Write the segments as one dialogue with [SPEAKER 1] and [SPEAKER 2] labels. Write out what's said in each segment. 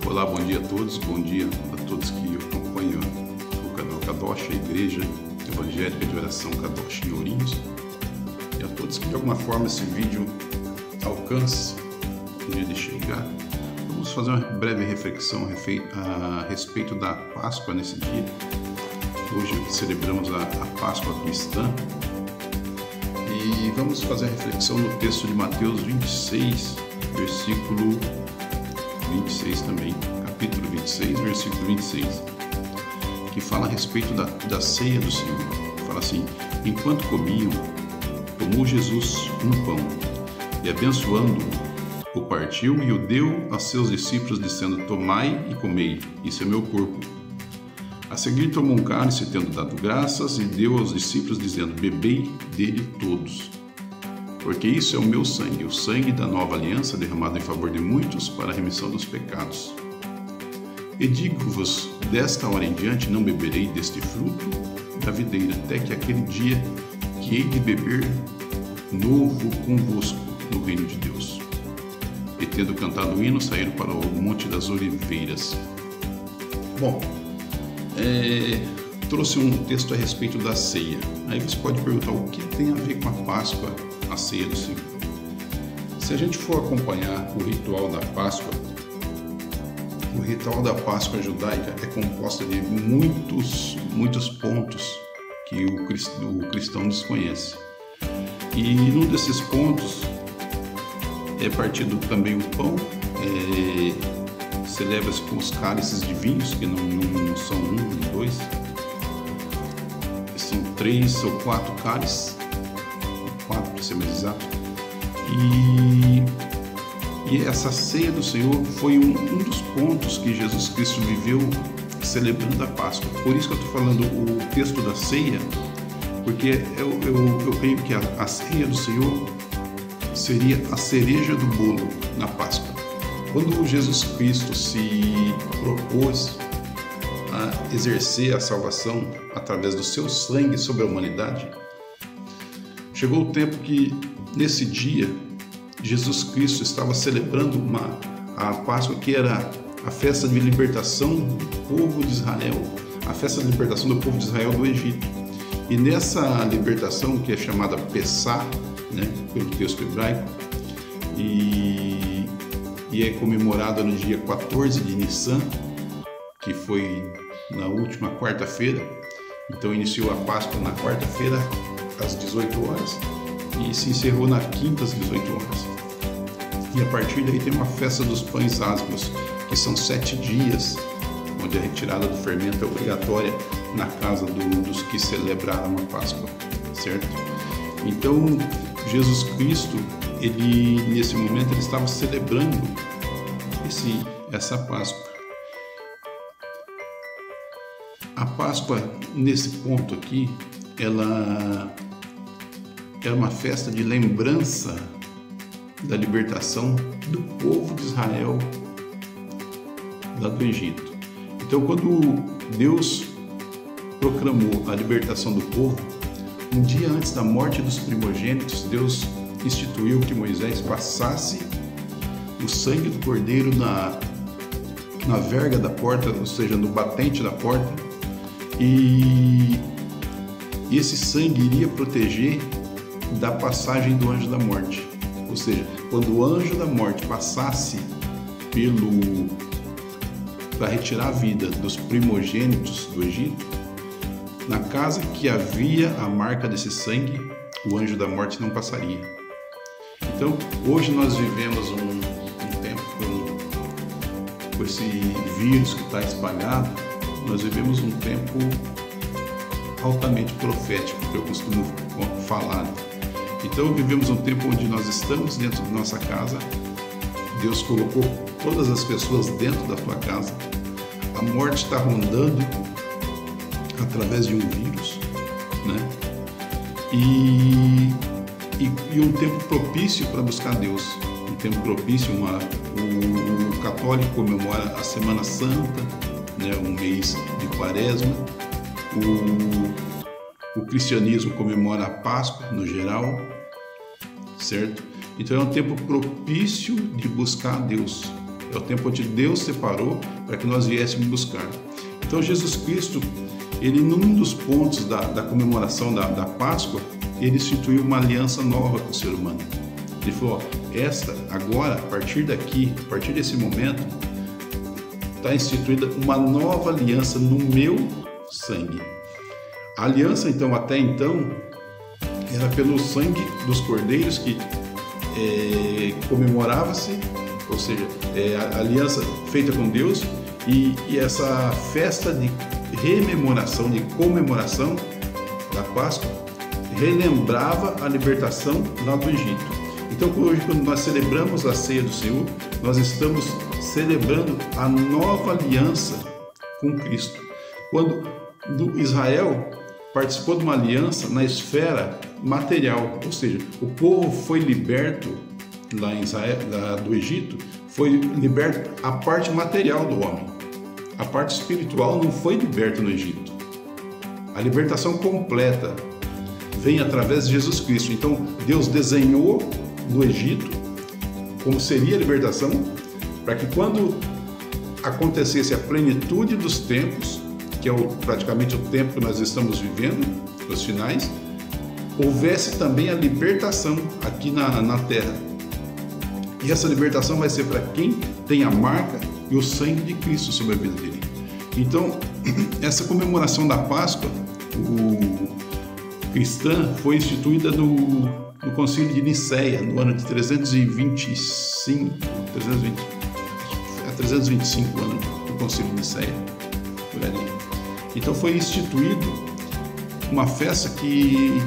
[SPEAKER 1] Olá, bom dia a todos, bom dia a todos que acompanham o canal Kadosh, a Igreja Evangélica de Oração Kadosh em Ourinhos, e a todos que de alguma forma esse vídeo alcance o dia de chegar. Vamos fazer uma breve reflexão a respeito da Páscoa nesse dia. Hoje celebramos a Páscoa cristã e vamos fazer a reflexão no texto de Mateus 26, versículo 26 também, capítulo 26, versículo 26, que fala a respeito da ceia do Senhor. Fala assim: enquanto comiam, tomou Jesus um pão e, abençoando-o, o partiu e o deu a seus discípulos, dizendo: tomai e comei, isso é meu corpo. A seguir tomou um cálice, tendo dado graças, e deu aos discípulos, dizendo: bebei dele todos, porque isso é o meu sangue, o sangue da nova aliança, derramado em favor de muitos para a remissão dos pecados. E digo-vos, desta hora em diante não beberei deste fruto da videira, até que aquele dia que hei de beber novo convosco no reino de Deus. E tendo cantado o hino, saíram para o Monte das Oliveiras. Bom, trouxe um texto a respeito da ceia. Aí você pode perguntar: o que tem a ver com a Páscoa, a ceia do Senhor? Se a gente for acompanhar o ritual da Páscoa, o ritual da Páscoa judaica é composto de muitos pontos que o cristão desconhece. E num desses pontos é partido também o pão, celebra-se com os cálices de vinhos, que não são um nem dois, são 3 ou 4 cálices, 4 para ser mais exato. E essa ceia do Senhor foi um dos pontos que Jesus Cristo viveu celebrando a Páscoa. Por isso que eu estou falando o texto da ceia, porque eu creio que a ceia do Senhor seria a cereja do bolo na Páscoa. Quando Jesus Cristo se propôs a exercer a salvação através do seu sangue sobre a humanidade, chegou o tempo que, nesse dia, Jesus Cristo estava celebrando a Páscoa, que era a festa de libertação do povo de Israel, a festa de libertação do povo de Israel do Egito. E nessa libertação, que é chamada Pessá, pelo texto hebraico, e é comemorada no dia 14 de Nissan, que foi na última quarta-feira. Então iniciou a Páscoa na quarta-feira às 18 horas e se encerrou na quinta às 18 horas. E a partir daí tem uma festa dos pães ázimos, que são 7 dias, onde a retirada do fermento é obrigatória na casa dos que celebraram a Páscoa, certo? Então Jesus Cristo, nesse momento ele estava celebrando essa Páscoa. A Páscoa, nesse ponto aqui, ela é uma festa de lembrança da libertação do povo de Israel lá do Egito. Então, quando Deus proclamou a libertação do povo, um dia antes da morte dos primogênitos, Deus instituiu que Moisés passasse o sangue do cordeiro na verga da porta, ou seja, no batente da porta, e esse sangue iria proteger da passagem do anjo da morte. Ou seja, quando o anjo da morte passasse para retirar a vida dos primogênitos do Egito, na casa que havia a marca desse sangue, o anjo da morte não passaria. Então, hoje nós vivemos um tempo com esse vírus que está espalhado, nós vivemos um tempo altamente profético, que eu costumo falar. Então, vivemos um tempo onde nós estamos dentro de nossa casa, Deus colocou todas as pessoas dentro da sua casa, a morte está rondando através de um vírus, E um tempo propício para buscar Deus, um tempo propício, o católico comemora a Semana Santa, né, um mês de Quaresma. O cristianismo comemora a Páscoa no geral, certo? Então é um tempo propício de buscar a Deus. É o tempo onde Deus separou para que nós viéssemos buscar. Então Jesus Cristo, ele num dos pontos da comemoração da Páscoa, ele instituiu uma aliança nova com o ser humano. Ele falou, agora, a partir desse momento, está instituída uma nova aliança no meu sangue. A aliança, então, até então, era pelo sangue dos cordeiros que comemorava-se, ou seja, a aliança feita com Deus e essa festa de rememoração, de comemoração da Páscoa, relembrava a libertação lá do Egito. Então, hoje, quando nós celebramos a ceia do Senhor, nós estamos celebrando a nova aliança com Cristo. Quando Israel participou de uma aliança na esfera material, ou seja, o povo foi liberto lá em Israel, do Egito, foi liberto a parte material do homem. A parte espiritual não foi liberta no Egito. A libertação completa vem através de Jesus Cristo. Então, Deus desenhou no Egito como seria a libertação, para que quando acontecesse a plenitude dos tempos, que é praticamente o tempo que nós estamos vivendo, os finais, houvesse também a libertação aqui na terra. E essa libertação vai ser para quem tem a marca e o sangue de Cristo sobre a vida dele. Então, essa comemoração da Páscoa cristã foi instituída no Concílio de Nicéia, no ano de 325 ano do Concílio de Nicéia, por ali. Então foi instituído uma festa que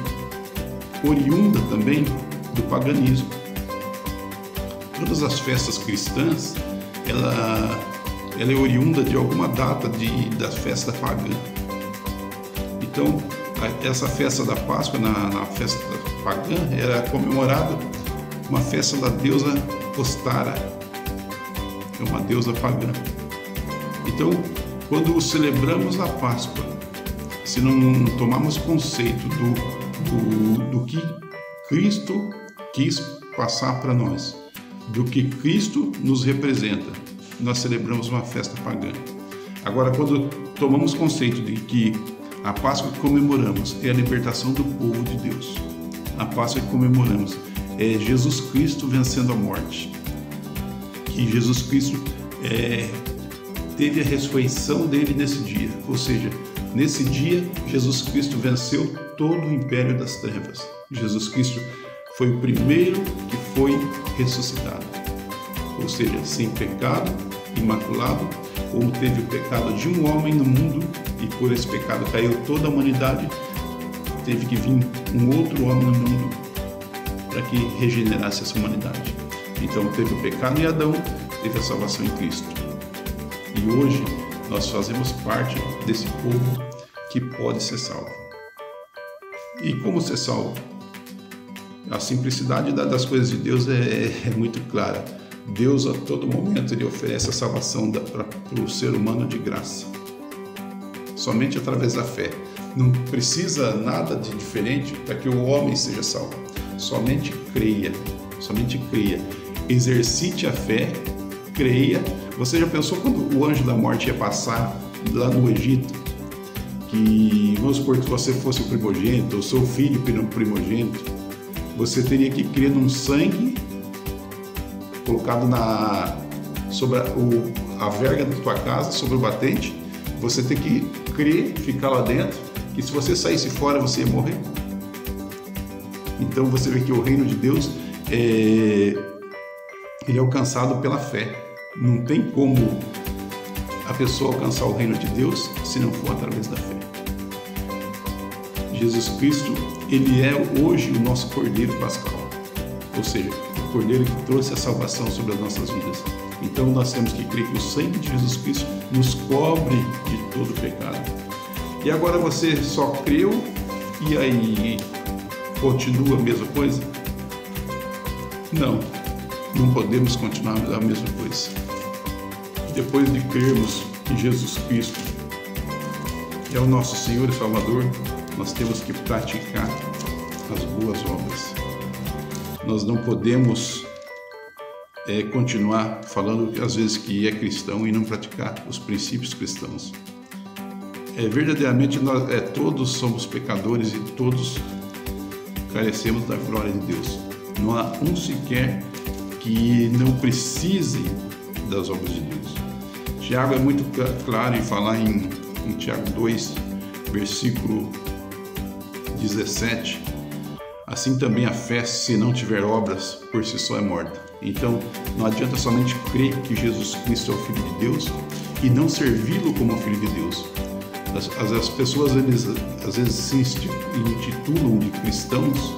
[SPEAKER 1] oriunda também do paganismo. Todas as festas cristãs, ela é oriunda de alguma data da festa pagã. Então, essa festa da Páscoa, na festa pagã, era comemorada uma festa da deusa Ostara, é uma deusa pagã. Então, quando celebramos a Páscoa, se não tomarmos conceito do que Cristo quis passar para nós, do que Cristo nos representa, nós celebramos uma festa pagã. Agora, quando tomamos conceito de que a Páscoa que comemoramos é a libertação do povo de Deus, a Páscoa que comemoramos é Jesus Cristo vencendo a morte, que Jesus Cristo teve a ressurreição dele nesse dia, ou seja, nesse dia Jesus Cristo venceu todo o império das trevas. Jesus Cristo foi o primeiro que foi ressuscitado, ou seja, sem pecado, imaculado, como teve o pecado de um homem no mundo e por esse pecado caiu toda a humanidade, teve que vir um outro homem no mundo para que regenerasse essa humanidade. Então teve o pecado em Adão, teve a salvação em Cristo. E hoje nós fazemos parte desse povo que pode ser salvo. E como ser salvo? A simplicidade das coisas de Deus é muito clara. Deus a todo momento ele oferece a salvação para o ser humano de graça. Somente através da fé. Não precisa nada de diferente para que o homem seja salvo. Somente creia. Somente creia. Exercite a fé. Creia. Você já pensou quando o anjo da morte ia passar lá no Egito? Que, vamos supor que você fosse o primogênito, ou seu filho primogênito, você teria que crer num sangue colocado sobre a verga da tua casa, sobre o batente. Você tem que crer, ficar lá dentro, que se você saísse fora você ia morrer. Então você vê que o reino de Deus ele é alcançado pela fé. Não tem como a pessoa alcançar o reino de Deus se não for através da fé. Jesus Cristo, ele é hoje o nosso Cordeiro Pascal, ou seja, o Cordeiro que trouxe a salvação sobre as nossas vidas. Então nós temos que crer que o sangue de Jesus Cristo nos cobre de todo o pecado. E agora você só creu e aí continua a mesma coisa? Não podemos continuar a mesma coisa. Depois de crermos que Jesus Cristo é o nosso Senhor e Salvador, nós temos que praticar as boas obras. Nós não podemos continuar falando às vezes que é cristão e não praticar os princípios cristãos. Verdadeiramente nós todos somos pecadores e todos carecemos da glória de Deus. Não há um sequer que não precise das obras de Deus. Tiago é muito claro em falar em Tiago 2, versículo 17. Assim também a fé, se não tiver obras, por si só é morta. Então, não adianta somente crer que Jesus Cristo é o Filho de Deus e não servi-lo como Filho de Deus. As pessoas, eles às vezes se intitulam de cristãos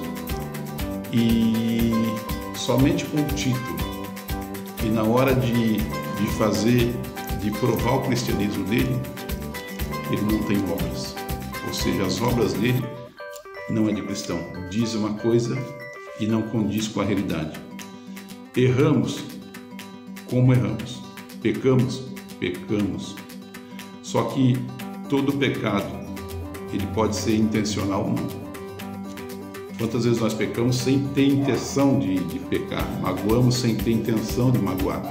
[SPEAKER 1] e somente com o título. E na hora de provar o cristianismo dele, ele não tem obras. Ou seja, as obras dele não é de cristão. Diz uma coisa e não condiz com a realidade. Erramos como erramos. Pecamos, pecamos. Só que todo pecado, ele pode ser intencional ou não. Quantas vezes nós pecamos sem ter intenção de pecar? Magoamos sem ter intenção de magoar.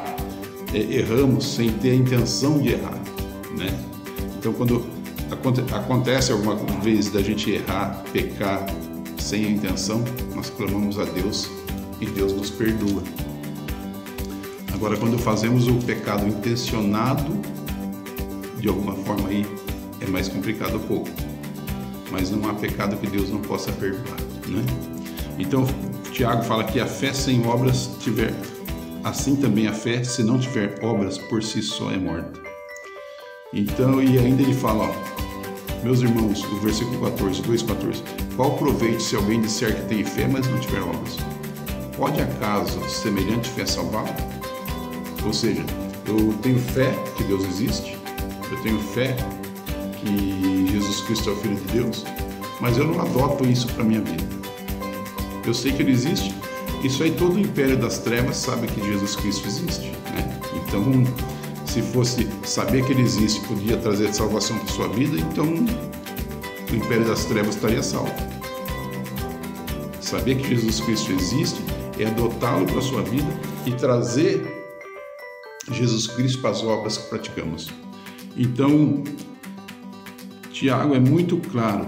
[SPEAKER 1] Erramos sem ter a intenção de errar, né? Então, quando acontece alguma vez da gente errar, pecar sem a intenção, nós clamamos a Deus e Deus nos perdoa. Agora, quando fazemos o pecado intencionado, de alguma forma aí é mais complicado um pouco. Mas não há pecado que Deus não possa perdoar, né? Então, Tiago fala que a fé sem obras tiver, assim também a fé, se não tiver obras, por si só é morta. Então, e ainda ele fala, ó, meus irmãos, o versículo 14, 2,14, qual proveito se alguém disser que tem fé, mas não tiver obras? Pode acaso semelhante fé salvá-lo? Ou seja, eu tenho fé que Deus existe, eu tenho fé que Jesus Cristo é o Filho de Deus, mas eu não adoto isso para a minha vida. Eu sei que ele existe, isso aí todo o império das trevas sabe que Jesus Cristo existe, né? Então, se fosse saber que ele existe, podia trazer salvação para sua vida, então o império das trevas estaria salvo. Saber que Jesus Cristo existe é adotá-lo para a sua vida e trazer Jesus Cristo para as obras que praticamos. Então, Tiago é muito claro.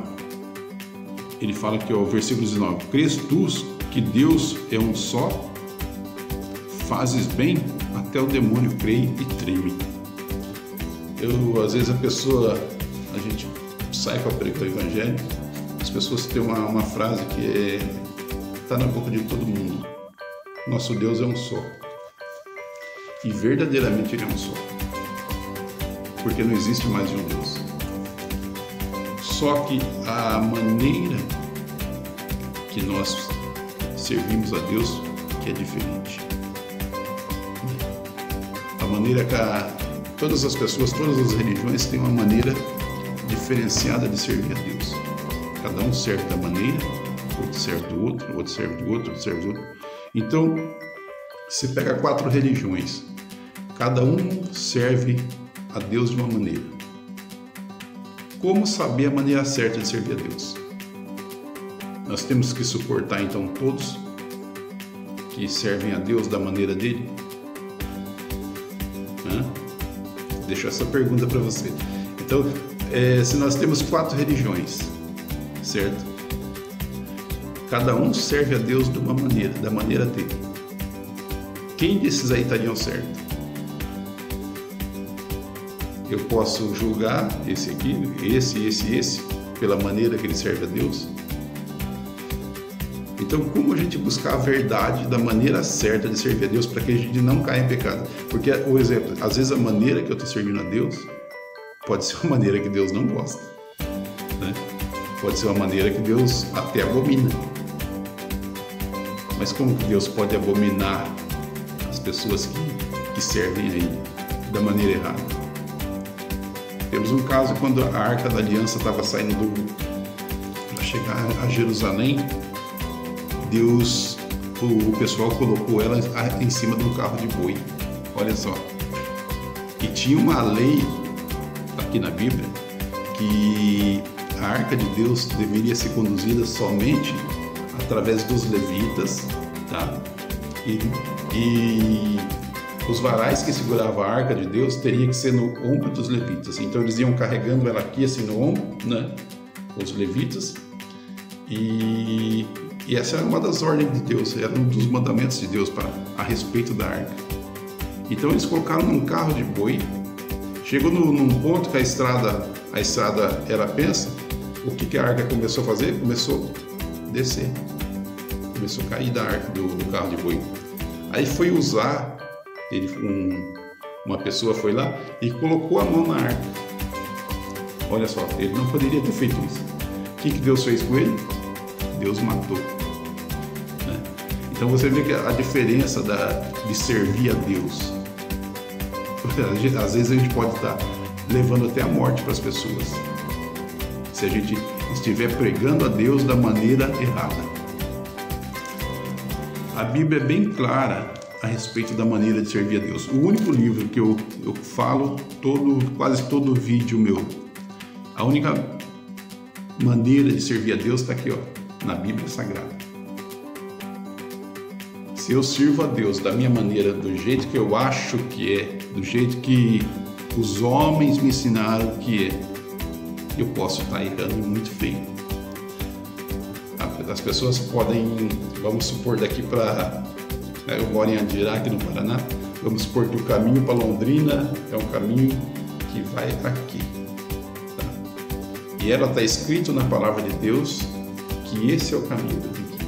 [SPEAKER 1] Ele fala aqui, ó, versículo 19: crês tu que Deus é um só? Fazes bem, até o demônio crê e treme. Às vezes a gente sai para pregar o evangelho, as pessoas têm uma frase que está na boca de todo mundo: nosso Deus é um só. E verdadeiramente ele é um só, porque não existe mais de um Deus. Só que a maneira que nós servimos a Deus que é diferente. A maneira que todas as pessoas, todas as religiões têm uma maneira diferenciada de servir a Deus. Cada um serve da maneira, outro serve do outro, outro serve do outro, outro serve do outro. Então, se pega 4 religiões, cada um serve a Deus de uma maneira. Como saber a maneira certa de servir a Deus? Nós temos que suportar então todos que servem a Deus da maneira dele? Deixo essa pergunta para você. Então, se nós temos 4 religiões, certo? Cada um serve a Deus de uma maneira, da maneira dele. Quem desses aí estariam certo? Eu posso julgar esse aqui, esse, pela maneira que ele serve a Deus? Então, como a gente buscar a verdade da maneira certa de servir a Deus para que a gente não caia em pecado? Porque, o exemplo, às vezes a maneira que eu estou servindo a Deus pode ser uma maneira que Deus não gosta, né? Pode ser uma maneira que Deus até abomina. Mas como que Deus pode abominar as pessoas que servem a Ele da maneira errada? Temos um caso quando a Arca da Aliança estava saindo para chegar a Jerusalém. O pessoal colocou ela em cima de um carro de boi. Olha só. E tinha uma lei aqui na Bíblia que a Arca de Deus deveria ser conduzida somente através dos levitas, tá? E os varais que seguravam a Arca de Deus teria que ser no ombro dos levitas. Então eles iam carregando ela aqui assim no ombro, né? Os levitas. E essa era uma das ordens de Deus, era um dos mandamentos de Deus a respeito da arca. Então eles colocaram num carro de boi. Chegou num ponto que a estrada era pensa. O que a arca começou a fazer? Começou a descer. Começou a cair da arca do carro de boi. Aí foi usar, uma pessoa foi lá e colocou a mão na arca. Olha só, ele não poderia ter feito isso. O que Deus fez com ele? Deus matou. Né? Então você vê que a diferença de servir a Deus. Às vezes a gente pode estar levando até a morte para as pessoas, se a gente estiver pregando a Deus da maneira errada. A Bíblia é bem clara a respeito da maneira de servir a Deus. O único livro que eu falo quase todo vídeo meu, a única maneira de servir a Deus está aqui, ó, na Bíblia Sagrada. Se eu sirvo a Deus da minha maneira, do jeito que eu acho que é, do jeito que os homens me ensinaram que é, eu posso estar errando muito feio. As pessoas podem, vamos supor, daqui para... Eu moro em Andirá, aqui no Paraná. Vamos supor que o caminho para Londrina é um caminho que vai aqui. Tá? E ela está escrito na palavra de Deus que esse é o caminho do Vicky.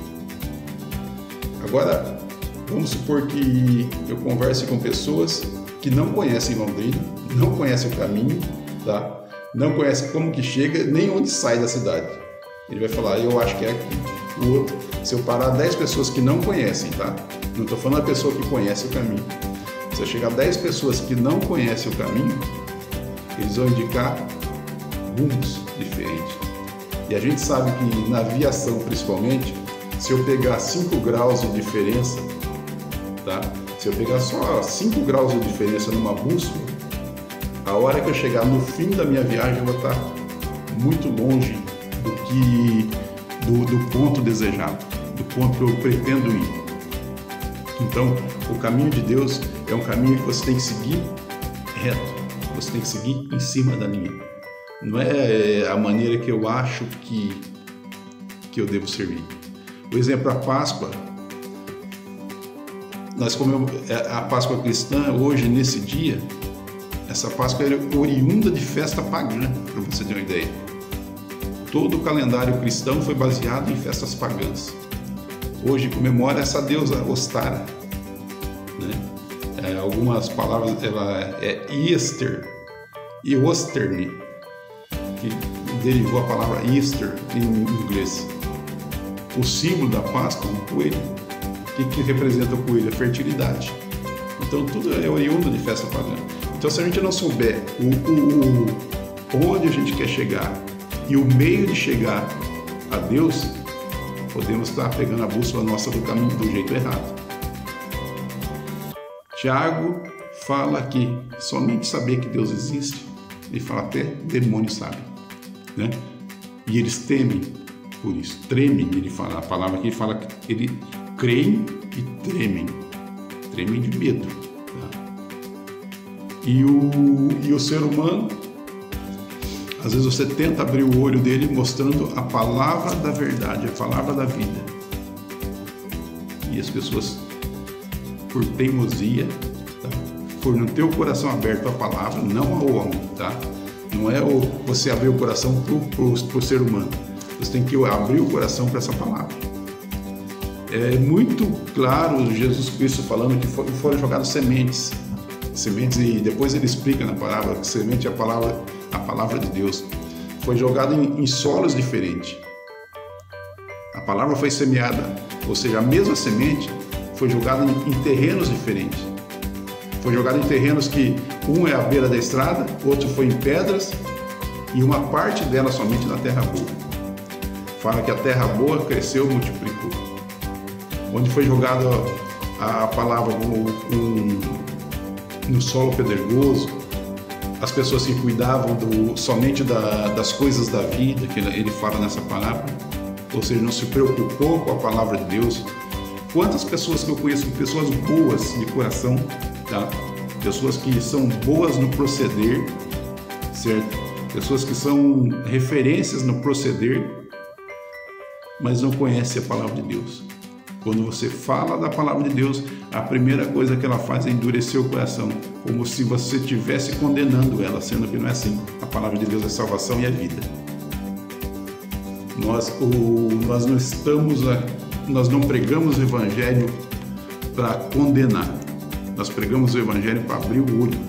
[SPEAKER 1] Agora, vamos supor que eu converse com pessoas que não conhecem Londrina, não conhecem o caminho, tá? Não conhecem como que chega, nem onde sai da cidade. Ele vai falar, eu acho que é aqui. O outro, se eu parar 10 pessoas que não conhecem, tá? Não estou falando da pessoa que conhece o caminho. Se eu chegar a 10 pessoas que não conhecem o caminho, eles vão indicar rumos diferentes. E a gente sabe que na aviação, principalmente, se eu pegar 5 graus de diferença, tá? Se eu pegar só 5 graus de diferença numa bússola, a hora que eu chegar no fim da minha viagem, eu vou estar muito longe do ponto desejado, do ponto que eu pretendo ir. Então, o caminho de Deus é um caminho que você tem que seguir reto, você tem que seguir em cima da linha. Não é a maneira que eu acho que eu devo servir. Por exemplo, a Páscoa, nós comemos a Páscoa cristã hoje, nesse dia. Essa Páscoa era oriunda de festa pagã, para você ter uma ideia. Todo o calendário cristão foi baseado em festas pagãs. Hoje comemora essa deusa Ostara, né? Algumas palavras, ela é Easter e Osterne, que derivou a palavra Easter em inglês. O símbolo da Páscoa é um coelho. O que representa o coelho? A fertilidade. Então tudo é oriundo de festa pagã. Então se a gente não souber onde a gente quer chegar e o meio de chegar a Deus, podemos estar pegando a bússola nossa do caminho do jeito errado. Tiago fala que somente saber que Deus existe, ele fala até demônio sabe, né? E eles temem por isso, tremem, ele fala, a palavra que ele fala que ele creem e tremem de medo. Tá? E o ser humano, às vezes você tenta abrir o olho dele mostrando a palavra da verdade, a palavra da vida. E as pessoas, por teimosia, tá? Por não ter o coração aberto à palavra, não ao homem, tá? Não é você abrir o coração pro ser humano. Você tem que abrir o coração para essa palavra. É muito claro Jesus Cristo falando que foram jogadas sementes, e depois ele explica na palavra que semente é a palavra de Deus. Foi jogada em solos diferentes. A palavra foi semeada, ou seja, a mesma semente foi jogada em terrenos diferentes. Foi jogada em terrenos que um é à beira da estrada, outro foi em pedras e uma parte dela somente na terra boa. Fala que a terra boa cresceu e multiplicou. Onde foi jogada a palavra no solo pedregoso, as pessoas que cuidavam somente das coisas da vida, que ele fala nessa palavra, ou seja, não se preocupou com a palavra de Deus. Quantas pessoas que eu conheço, pessoas boas de coração, tá? Pessoas que são boas no proceder, certo? Pessoas que são referências no proceder, mas não conhecem a palavra de Deus. Quando você fala da palavra de Deus, a primeira coisa que ela faz é endurecer o coração, como se você estivesse condenando ela, sendo que não é assim. A palavra de Deus é salvação e é vida. Nós não pregamos o evangelho para condenar. Nós pregamos o evangelho para abrir o olho,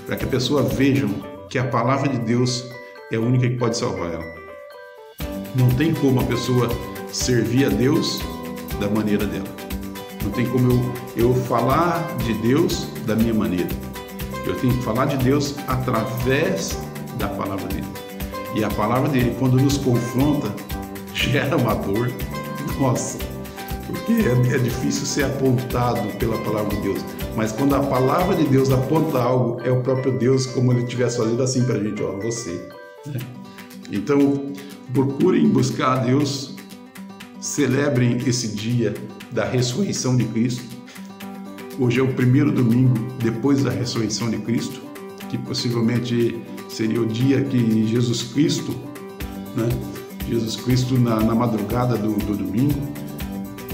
[SPEAKER 1] para que a pessoa veja que a palavra de Deus é a única que pode salvar ela. Não tem como a pessoa servir a Deus da maneira dela. Não tem como eu falar de Deus da minha maneira. Eu tenho que falar de Deus através da palavra dele. E a palavra dele, quando nos confronta, gera uma dor. Nossa, porque é difícil ser apontado pela palavra de Deus. Mas quando a palavra de Deus aponta algo, é o próprio Deus, como ele estivesse fazendo assim pra gente, ó, você. Né? Então, procurem buscar a Deus. Celebrem esse dia da ressurreição de Cristo. Hoje é o primeiro domingo depois da ressurreição de Cristo, que possivelmente seria o dia que Jesus Cristo, né? Jesus Cristo na madrugada do domingo,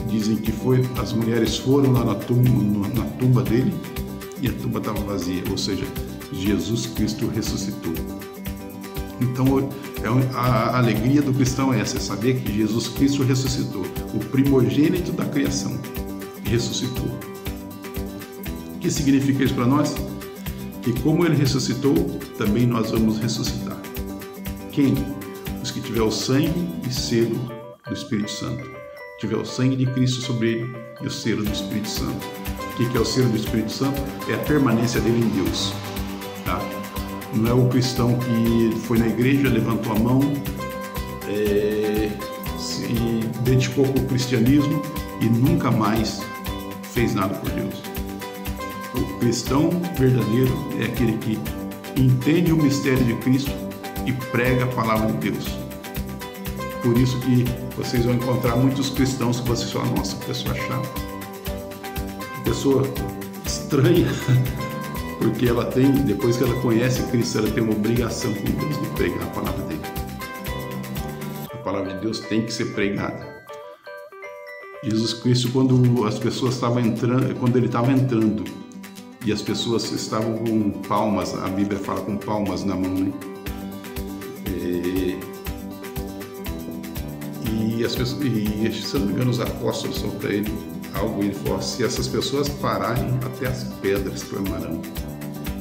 [SPEAKER 1] dizem que as mulheres foram lá na tumba dele e a tumba estava vazia, ou seja, Jesus Cristo ressuscitou. Então, a alegria do cristão é essa, é saber que Jesus Cristo ressuscitou, o primogênito da criação, ressuscitou. O que significa isso para nós? Que como ele ressuscitou, também nós vamos ressuscitar. Quem? Os que tiver o sangue e selo do Espírito Santo. Tiver o sangue de Cristo sobre ele e o selo do Espírito Santo. O que é o selo do Espírito Santo? É a permanência dele em Deus. Tá? Não é o cristão que foi na igreja, levantou a mão, se dedicou com o cristianismo e nunca mais fez nada por Deus. O cristão verdadeiro é aquele que entende o mistério de Cristo e prega a palavra de Deus. Por isso que vocês vão encontrar muitos cristãos que vocês falam, nossa, que pessoa chata, que pessoa estranha, porque ela tem, depois que ela conhece Cristo, ela tem uma obrigação com Deus de pregar a palavra dele. A palavra de Deus tem que ser pregada. Jesus Cristo, quando as pessoas estavam entrando, quando ele estava entrando e as pessoas estavam com palmas, a Bíblia fala com palmas na mão, né? E as pessoas, se eu não me engano, os apóstolos são para ele algo, ele falou, se essas pessoas pararem, até as pedras clamarão.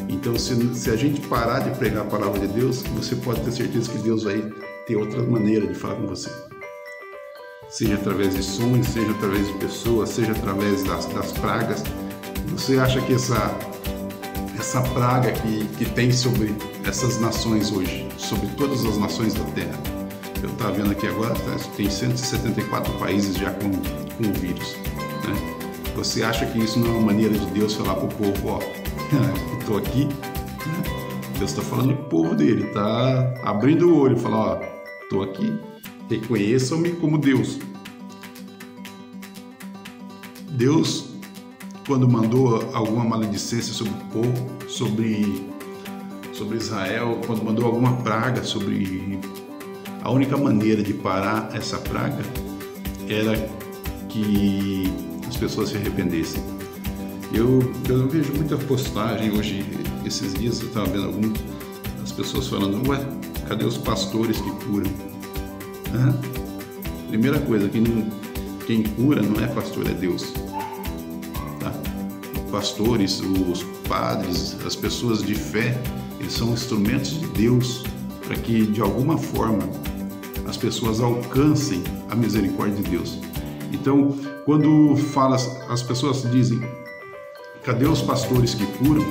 [SPEAKER 1] Então, se a gente parar de pregar a palavra de Deus, você pode ter certeza que Deus vai ter outra maneira de falar com você. Seja através de sonhos, seja através de pessoas, seja através das pragas. Você acha que essa praga que tem sobre essas nações hoje, sobre todas as nações da Terra, eu estava vendo aqui agora, tem 174 países já com o vírus, né? Você acha que isso não é uma maneira de Deus falar para o povo, ó, estou aqui, né? Deus está falando com o povo dele, está abrindo o olho, falando, ó, estou aqui, reconheçam-me como Deus. Deus, quando mandou alguma maledicência sobre o povo, sobre Israel, quando mandou alguma praga sobre... A única maneira de parar essa praga era que as pessoas se arrependessem. Eu vejo muita postagem hoje, esses dias eu estava vendo as pessoas falando, ué, cadê os pastores que curam? Primeira coisa, quem cura não é pastor, é Deus. Tá? Pastores, os padres, as pessoas de fé, eles são instrumentos de Deus para que, de alguma forma, as pessoas alcancem a misericórdia de Deus. Então, quando as pessoas dizem, cadê os pastores que curam?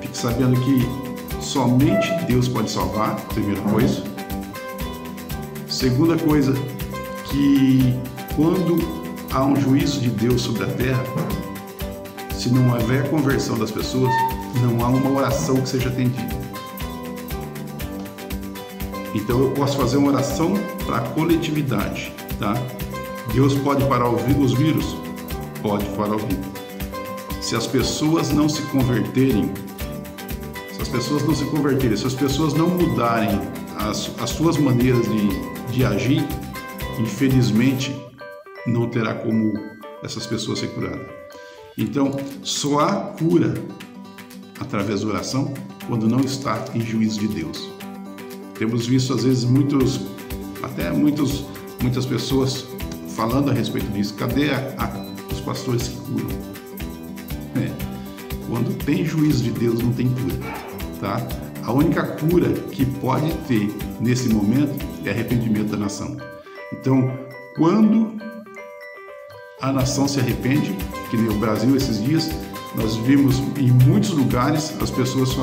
[SPEAKER 1] Fique sabendo que somente Deus pode salvar, primeira coisa. Segunda coisa, que quando há um juízo de Deus sobre a terra, se não houver conversão das pessoas, não há uma oração que seja atendida. Então eu posso fazer uma oração para a coletividade, tá? Deus pode parar os vírus? Pode parar o vírus. Se as pessoas não se converterem, se as pessoas não mudarem as suas maneiras de agir, infelizmente não terá como essas pessoas ser curadas. Então, só há cura através da oração quando não está em juízo de Deus. Temos visto às vezes muitas pessoas falando a respeito disso. Cadê os pastores que curam? Quando tem juízo de Deus não tem cura, tá? A única cura que pode ter nesse momento é arrependimento da nação. Então, quando a nação se arrepende, que nem o Brasil esses dias, nós vimos em muitos lugares as pessoas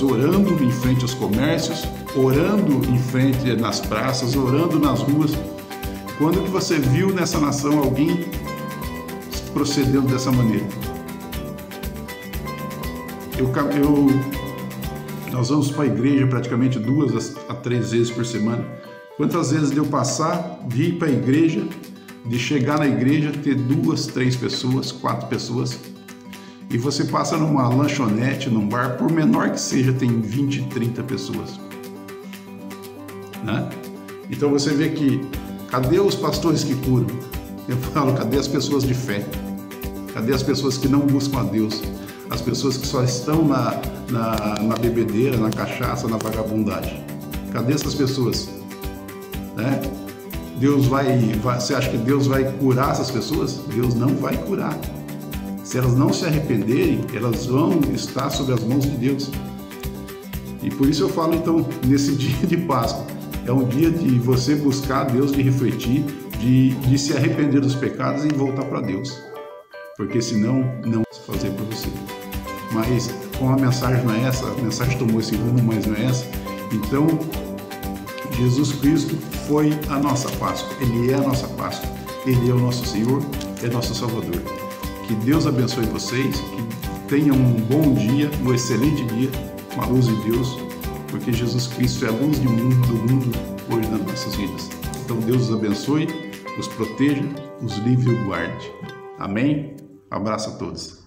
[SPEAKER 1] orando em frente aos comércios, orando em frente nas praças, orando nas ruas. Quando que você viu nessa nação alguém procedendo dessa maneira? Nós vamos para a igreja praticamente 2 a 3 vezes por semana. Quantas vezes deu passar, de ir para a igreja, de chegar na igreja, ter 2, 3 pessoas, 4 pessoas, e você passa numa lanchonete, num bar, por menor que seja, tem 20, 30 pessoas, né? Então você vê que, cadê os pastores que curam? Eu falo, cadê as pessoas de fé? Cadê as pessoas que não buscam a Deus? As pessoas que só estão na bebedeira, na cachaça, na vagabundagem. Cadê essas pessoas? Né? Você acha que Deus vai curar essas pessoas? Deus não vai curar. Se elas não se arrependerem, elas vão estar sob as mãos de Deus. E por isso eu falo, então, nesse dia de Páscoa, é um dia de você buscar Deus, de refletir, de se arrepender dos pecados e voltar para Deus. Porque senão, não vai fazer para você. Mas, como a mensagem não é essa, a mensagem tomou esse rumo, mas não é essa, então, Jesus Cristo foi a nossa Páscoa, Ele é a nossa Páscoa, Ele é o nosso Senhor, é nosso Salvador. Que Deus abençoe vocês, que tenham um bom dia, um excelente dia, com a luz de Deus, porque Jesus Cristo é a luz do mundo hoje nas nossas vidas. Então Deus os abençoe, os proteja, os livre e os guarde. Amém? Abraço a todos.